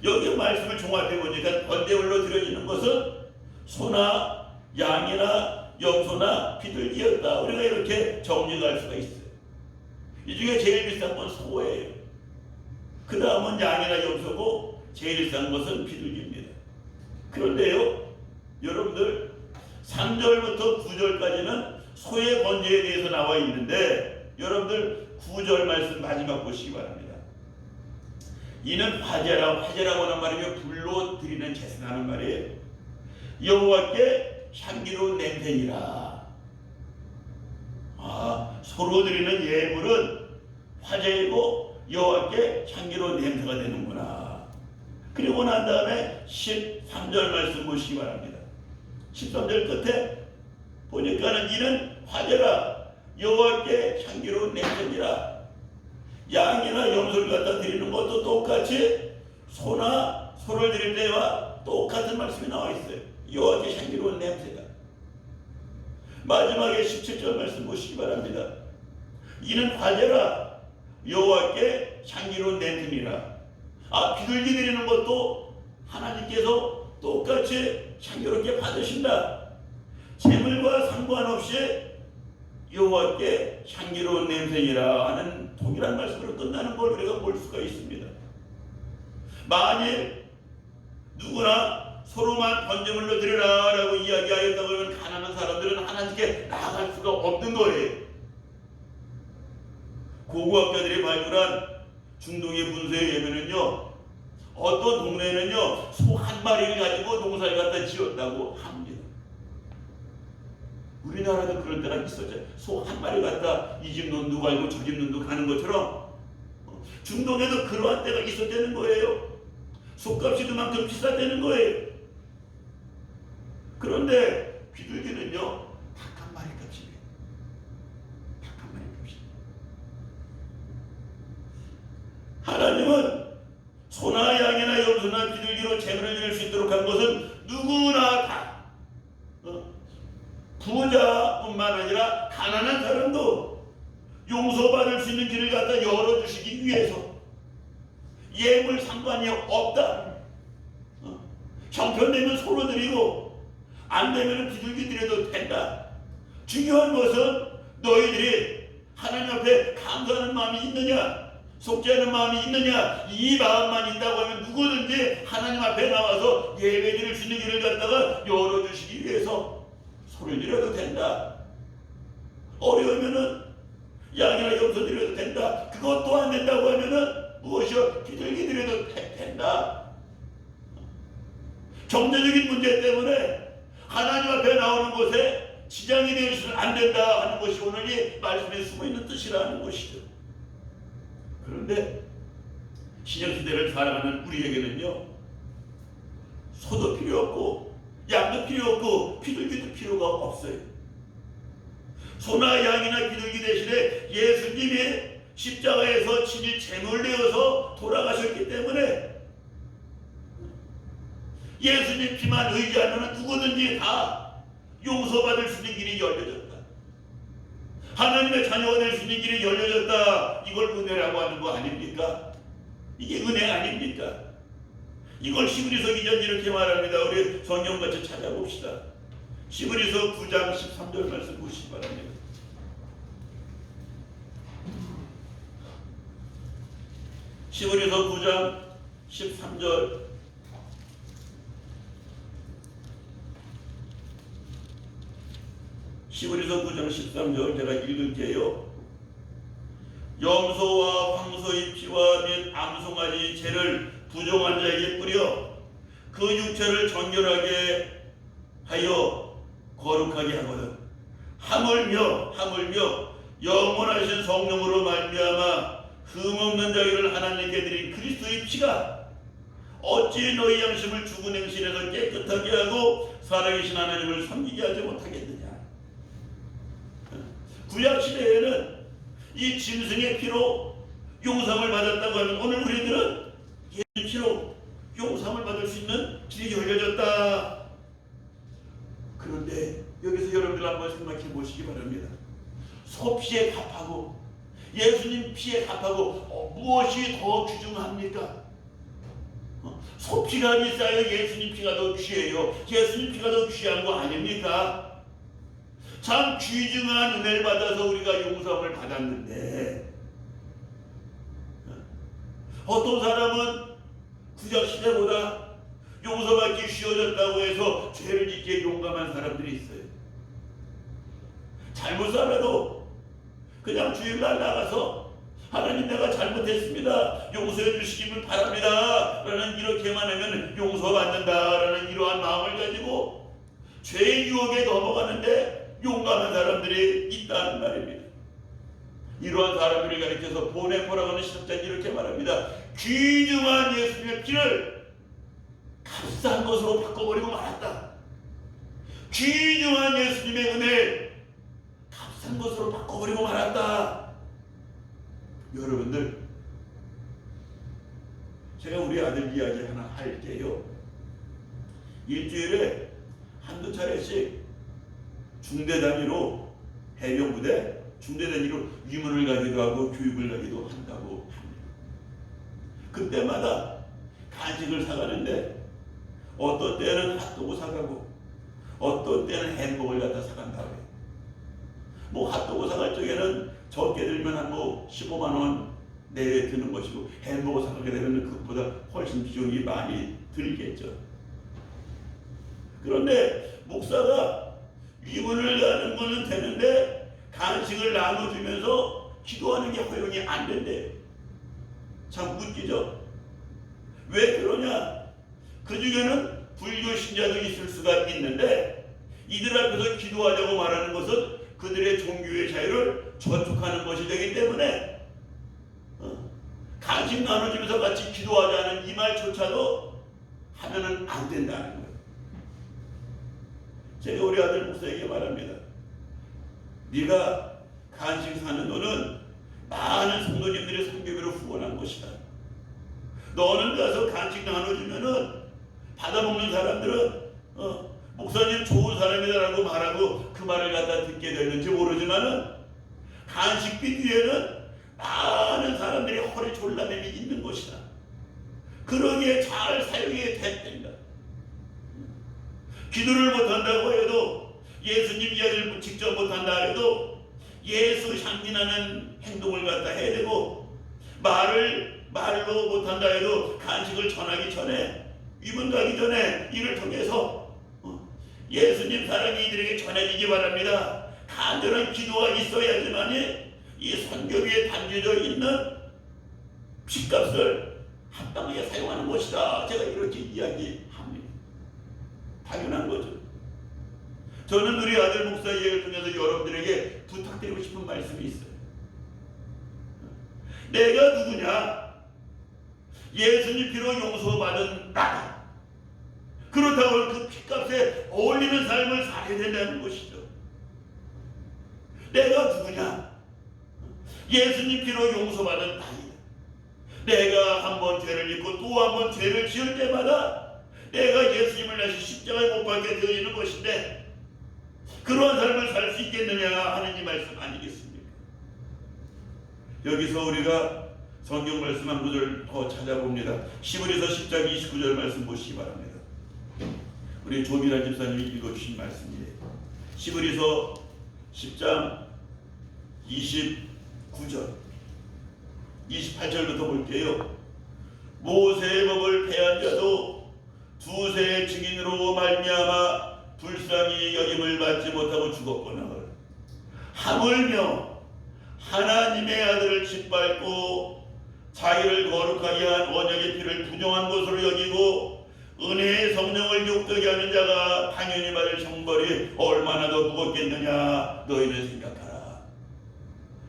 여기 말씀을 종합해 보니까 번제물로 드려지는 것은 소나 양이나 염소나 비둘기였다. 우리가 이렇게 정리할 수가 있어요. 이 중에 제일 비싼 건 소예요. 그 다음은 양이나 염소고 제일 비싼 것은 비둘기입니다. 그런데요, 여러분들 3절부터 9절까지는 소의 번제에 대해서 나와 있는데, 여러분들 9절 말씀 마지막 보시기 바랍니다. 이는 화제라고 하는 말이며 불로 드리는 제사하는 말이에요. 여호와께 향기로운 냄새니라. 소로 드리는 예물은 화제이고 여호와께 향기로운 냄새가 되는구나. 그리고 난 다음에 13절 말씀 보시기 바랍니다. 13절 끝에 보니까는 이는 화제라, 여호와께 향기로운 냄새니라. 양이나 염소를 갖다 드리는 것도 똑같이 소를 드릴 때와 똑같은 말씀이 나와 있어요. 여호와께 향기로운 냄새가. 마지막에 17절 말씀 보시기 바랍니다. 이는 화제라, 여호와께 향기로운 냄새니라. 비둘기 드리는 것도 하나님께서 똑같이 향기롭게 받으신다. 재물과 상관없이 여호와께 향기로운 냄새니라 하는 동일한 말씀으로 끝나는 걸 우리가 볼 수가 있습니다. 만일 누구나 서로만 번제물로 드려라 라고 이야기하였다고 하면 가난한 사람들은 하나님께 나아갈 수가 없는 거예요. 고고학자들이 발굴한 중동의 문서에 의하면요, 어떤 동네에는요 소 한 마리를 가지고 농사를 갖다 지었다고 합니다. 우리나라도 그럴 때가 있었죠. 소 한 마리 갖다 이 집 논도 가고 저 집 논도 가는 것처럼 중동에도 그러한 때가 있었다는 거예요. 소값이 그만큼 비쌌다는 거예요. 그런데 비둘기는요 닭 한 마리 값이에요. 닭 한 마리 값이에요. 하나님은 소나 양이나 염소나 비둘기로 재물을 드릴 수 있도록 한 것은 누구나 다 부자뿐만 아니라 가난한 사람도 용서받을 수 있는 길을 갖다 열어주시기 위해서 예물 상관이 없다. 형편되면 소로 드리고 안 되면 비둘기 드려도 된다. 중요한 것은 너희들이 하나님 앞에 감사하는 마음이 있느냐, 속죄하는 마음이 있느냐, 이 마음만 있다고 하면 누구든지 하나님 앞에 나와서 예배 드릴 수 있는 길을 갖다가 열어주시기 위해서 소를 드려도 된다. 어려우면은 양이나 염소 드려도 된다. 그것도 안 된다고 하면은 무엇이요? 비둘기 드려도 된다. 경제적인 문제 때문에 하나님 앞에 나오는 곳에 지장이 되어서는 안 된다 하는 것이 오늘 이 말씀에 숨어있는 뜻이라는 것이죠. 그런데 신약시대를 살아가는 우리에게는요 소도 필요 없고 양도 필요 없고 비둘기도 필요가 없어요. 소나 양이나 비둘기 대신에 예수님이 십자가에서 친히 제물되어서 돌아가셨기 때문에 예수님 피만 의지하면 누구든지 다 용서받을 수 있는 길이 열려졌다. 하나님의 자녀가 될 수 있는 길이 열려졌다. 이걸 은혜라고 하는 거 아닙니까? 이게 은혜 아닙니까? 이걸 히브리서 기자는 이렇게 말합니다. 우리 성경 같이 찾아봅시다. 히브리서 9장 13절 말씀 보시기 바랍니다. 히브리서 9장 13절 시브리서 9장 13절 제가 읽을게요. 염소와 황소의 피와 및 암송아지 죄를 부정한 자에게 뿌려 그 육체를 정결하게 하여 거룩하게 하거든. 하물며 영원하신 성령으로 말미암아 흠없는 자기를 하나님께 드린 그리스도의 피가 어찌 너희 양심을 죽은 행실에서 깨끗하게 하고 살아계신 하나님을 섬기게 하지 못하겠느냐. 구약시대에는 이 짐승의 피로 용서를 받았다고 하면 오늘 우리들은 예수의 피로 용서를 받을 수 있는 길이 열려졌다. 그런데 여기서 여러분들 한번 생각해 보시기 바랍니다. 소피에 값하고 예수님 피에 값하고 무엇이 더 귀중합니까? 소피가 비싸요? 예수님 피가 더 귀해요? 예수님 피가 더 귀한 거 아닙니까? 참 귀중한 은혜를 받아서 우리가 용서함을 받았는데 어떤 사람은 구약시대보다 용서받기 쉬워졌다고 해서 죄를 짓기에 용감한 사람들이 있어요. 잘못 살아도 그냥 주일날 나가서 하나님 내가 잘못했습니다. 용서해 주시기를 바랍니다. 라는 이렇게만 하면 용서받는다 라는 이러한 마음을 가지고 죄의 유혹에 넘어가는데 용감한 사람들이 있다는 말입니다. 이러한 사람들을 가리켜서 보네포라고 하는 신학자는 이렇게 말합니다. 귀중한 예수님의 피를 값싼 것으로 바꿔버리고 말았다. 귀중한 예수님의 은혜를 값싼 것으로 바꿔버리고 말았다. 여러분들, 제가 우리 아들 이야기 하나 할게요. 일주일에 한두 차례씩 중대 단위로 해병부대 중대 단위로 위문을 가기도 하고 교육을 가기도 한다고 합니다. 그때마다 간식을 사가는데 어떤 때는 핫도그 사가고 어떤 때는 햄버거를 갖다 사간다고 해요. 뭐 핫도그 사갈 적에는 적게 들면 한 15만 원 내외 드는 것이고 햄버거 사가게 되면 그것보다 훨씬 비용이 많이 들겠죠. 그런데 목사가 위문을 가는 거는 되는데 간식을 나눠주면서 기도하는 게 허용이 안 된대. 참 웃기죠? 왜 그러냐? 그 중에는 불교 신자도 있을 수가 있는데 이들 앞에서 기도하자고 말하는 것은 그들의 종교의 자유를 저촉하는 것이 되기 때문에 간식 나눠주면서 같이 기도하자는 이 말조차도 하면은 안 된다는 거예요. 제가 우리 아들 목사에게 말합니다. 네가 간식 사는 돈은 많은 성도님들의 성교비로 후원한 것이다. 너는 가서 간식 나눠주면은 받아먹는 사람들은 목사님 좋은 사람이다라고 말하고 그 말을 갖다 듣게 되는지 모르지만은 간식비 뒤에는 많은 사람들이 허리 졸라매이 있는 것이다. 그러기에 잘 사용이 된다. 기도를 못한다고 해도 예수님 이야기를 직접 못한다 해도 예수 향기나는 행동을 갖다 해야 되고 말로 못한다 해도 간식을 전하기 전에 위문 가기 전에 이를 통해서 예수님 사랑이 이들에게 전해지기 바랍니다. 간절한 기도가 있어야지만이 이 선교비에 담겨져 있는 핏값을 합당하게 사용하는 것이다. 제가 이렇게 이야기합니다. 당연한 거죠. 저는 우리 아들 목사 이야기를 통해서 여러분들에게 부탁드리고 싶은 말씀이 있어요. 내가 누구냐? 예수님 피로 용서받은 나다. 그렇다고 그 핏값에 어울리는 삶을 살아야 된다는 것이죠. 내가 누구냐? 예수님 피로 용서받은 나이다. 내가 한번 죄를 짓고 또 한번 죄를 지을 때마다 내가 예수님을 다시 십자가에 못 박게 되어 있는 것인데 그러한 삶을 살 수 있겠느냐 하는 이 말씀 아니겠습니까? 여기서 우리가 성경 말씀 한 구절 더 찾아봅니다. 시브리서 10장 29절 말씀 보시기 바랍니다. 우리 조미란 집사님이 읽어주신 말씀이에요. 시브리서 10장 29절 28절부터 볼게요. 모세의 법을 폐한 자도 두세의 증인으로 말미암아 불쌍히 여김을 받지 못하고 죽었거늘 하물며 하나님의 아들을 짓밟고 자기를 거룩하게 한 원역의 피를 부정한 것으로 여기고 은혜의 성령을 욕되게 하는 자가 당연히 받을 형벌이 얼마나 더 무겁겠느냐 너희는 생각하라.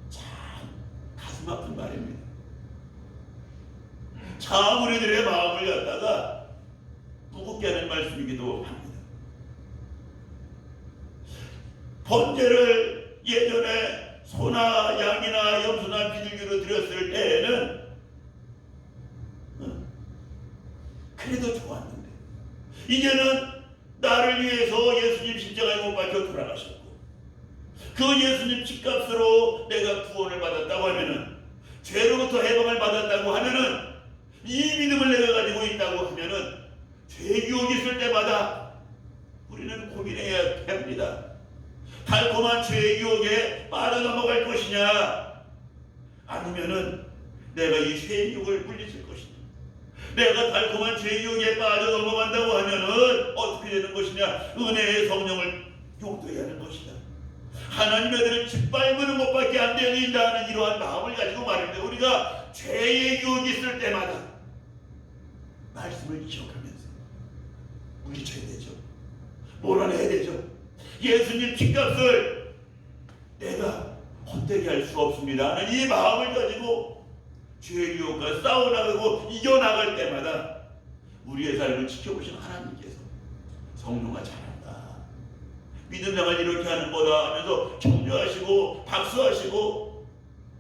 참 가슴 아픈 말입니다. 참 우리들의 마음을 갖다가 무겁게 하는 말씀이기도 합니다. 번제를 예전에 소나 양이나 염소나 비둘기로 드렸을 때에는 그래도 좋았는데 이제는 나를 위해서 예수님 십자가에 못 박혀 돌아가셨고 그 예수님 집값으로 내가 구원을 받았다고 하면은 죄로부터 해방을 받았다고 하면은 이 믿음을 내가 가지고 있다고 하면은 죄 유혹이 있을 때마다 우리는 고민해야 합니다. 달콤한 죄의 유혹에 빠져넘어갈 것이냐 아니면은 내가 이 죄의 유혹을 물리칠 것이냐. 내가 달콤한 죄의 유혹에 빠져넘어간다고 하면은 어떻게 되는 것이냐. 은혜의 성령을 용도해야 하는 것이냐. 하나님의 아들을 짓밟는 것밖에 안 되는다는 이러한 마음을 가지고 말입니다. 우리가 죄의 유혹이 있을 때마다 말씀을 기억하면서 물리쳐야 되죠. 몰아내야 되죠. 예수님 핏값을 내가 헛되게 할 수 없습니다 하는 이 마음을 가지고 죄의 유혹과 싸워나가고 이겨나갈 때마다 우리의 삶을 지켜보신 하나님께서 성령아 잘한다, 믿음 생활 이렇게 하는 거다 하면서 격려하시고 박수하시고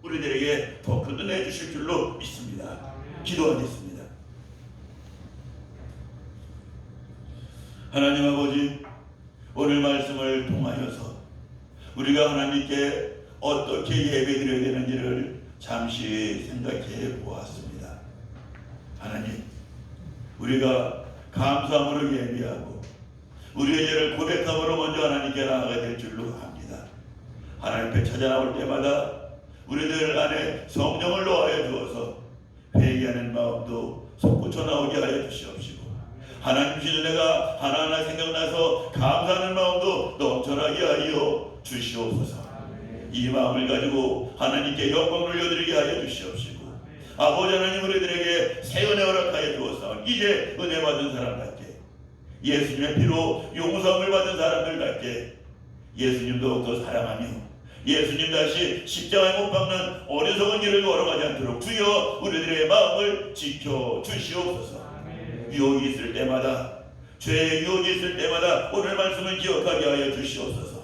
우리들에게 더 큰 은혜 주실 줄로 믿습니다. 기도하겠습니다. 하나님 아버지, 오늘 말씀을 통하여서 우리가 하나님께 어떻게 예배드려야 되는지를 잠시 생각해 보았습니다. 하나님, 우리가 감사함으로 예배하고 우리의 죄를 고백함으로 먼저 하나님께 나아가야 될 줄로 압니다. 하나님께 찾아나올 때마다 우리들 안에 성령을 놓아여 주어서 회개하는 마음도 솟구쳐 나오게 하여 주시옵시고 하나님 주신 은혜가 하나하나 생각나서 감사하는 마음도 넘쳐나게 하여 주시옵소서. 이 마음을 가지고 하나님께 영광을 올려드리게 하여 주시옵시고 아버지 하나님 우리들에게 새 은혜 허락하여 주어서 이제 은혜 받은 사람답게 예수님의 피로 용서함을 받은 사람들답게 예수님 더욱더 사랑하며 예수님 다시 십자가에 못 박는 어리석은 길을 걸어가지 않도록 주여 우리들의 마음을 지켜 주시옵소서. 유혹이 있을 때마다 죄의 유혹이 있을 때마다 오늘 말씀을 기억하게 하여 주시옵소서.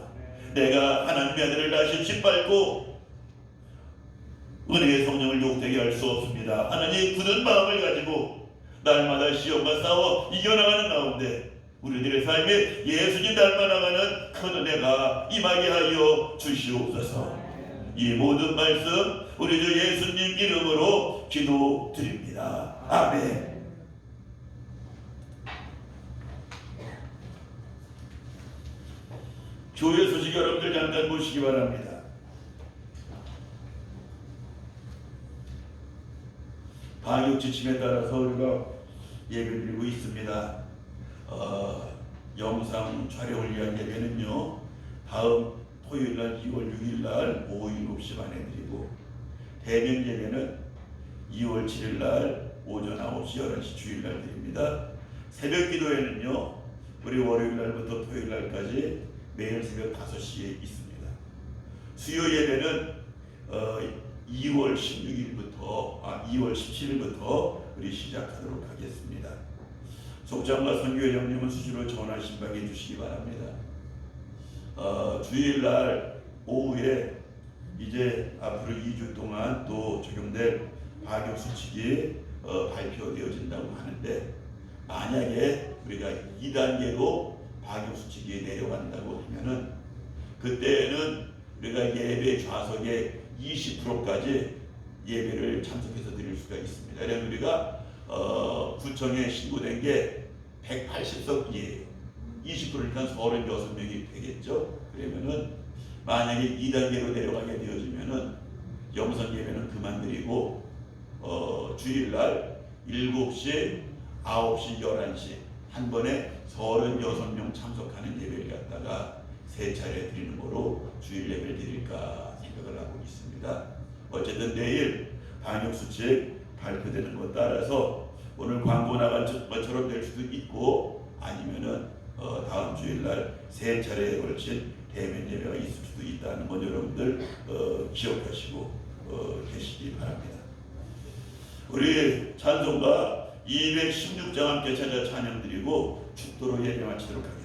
내가 하나님의 아들을 다시 짓밟고 은혜의 성령을 욕되게 할 수 없습니다. 하나님 굳은 마음을 가지고 날마다 시험과 싸워 이겨나가는 가운데 우리들의 삶에 예수님 닮아나가는 큰 은혜가 임하게 하여 주시옵소서. 이 모든 말씀 우리 주 예수님 이름으로 기도드립니다. 아멘. 교회 소식 여러분들 잠깐 보시기 바랍니다. 방역 지침에 따라서 우리가 예배드리고 있습니다. 영상 촬영을 위한 예배는요 다음 토요일날 2월 6일날 오후 7시 반에 드리고 대면 예배는 2월 7일날 오전 9시 11시 주일날 드립니다. 새벽 기도회는요 우리 월요일날부터 토요일날까지 매일 새벽 5시에 있습니다. 수요 예배는 2월 16일부터 2월 17일부터 우리 시작하도록 하겠습니다. 속장과 선교회장님은 수시로 전화 신방해 주시기 바랍니다. 주일날 오후에 이제 앞으로 2주 동안 또 적용될 방역 수칙이 발표되어진다고 하는데 만약에 우리가 2단계로 방역 수칙이 내려간다고 하면은 그때는 우리가 예배 좌석의 20%까지 예배를 참석해서 드릴 수가 있습니다. 그래서 우리가 구청에 신고된 게 180석이에요. 20%니까 36명이 되겠죠. 그러면은 만약에 2단계로 내려가게 되어지면은 영상 예배는 그만드리고 주일날 7시, 9시, 11시 한 번에 36명 참석하는 예배를 갖다가 세 차례 드리는 거로 주일 예배를 드릴까 생각을 하고 있습니다. 어쨌든 내일 방역수칙 발표되는 것 따라서 오늘 광고 나간 것처럼 될 수도 있고 아니면은 다음 주일날 세 차례에 걸친 대면 예배가 있을 수도 있다는 건 여러분들 기억하시고 계시기 바랍니다. 우리 찬송가 216장 함께 찾아 찬양드리고 축도로 예배 마치도록 하겠습니다.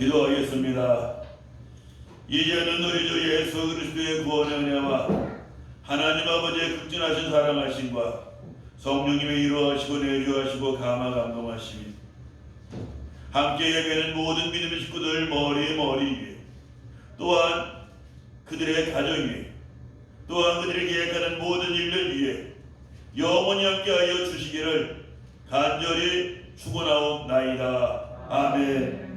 기도하겠습니다. 이제는 우리 주 예수 그리스도의 구원의 은혜와 하나님 아버지의 극진하신 사랑하심과 성령님의 이루하시고 내주하시고 감화 감동하심이 함께 예배하는 모든 믿음의 식구들 머리 위에 또한 그들의 가정 위에 또한 그들이 계획하는 모든 일들 위에 영원히 함께하여 주시기를 간절히 축원하옵나이다. 아멘.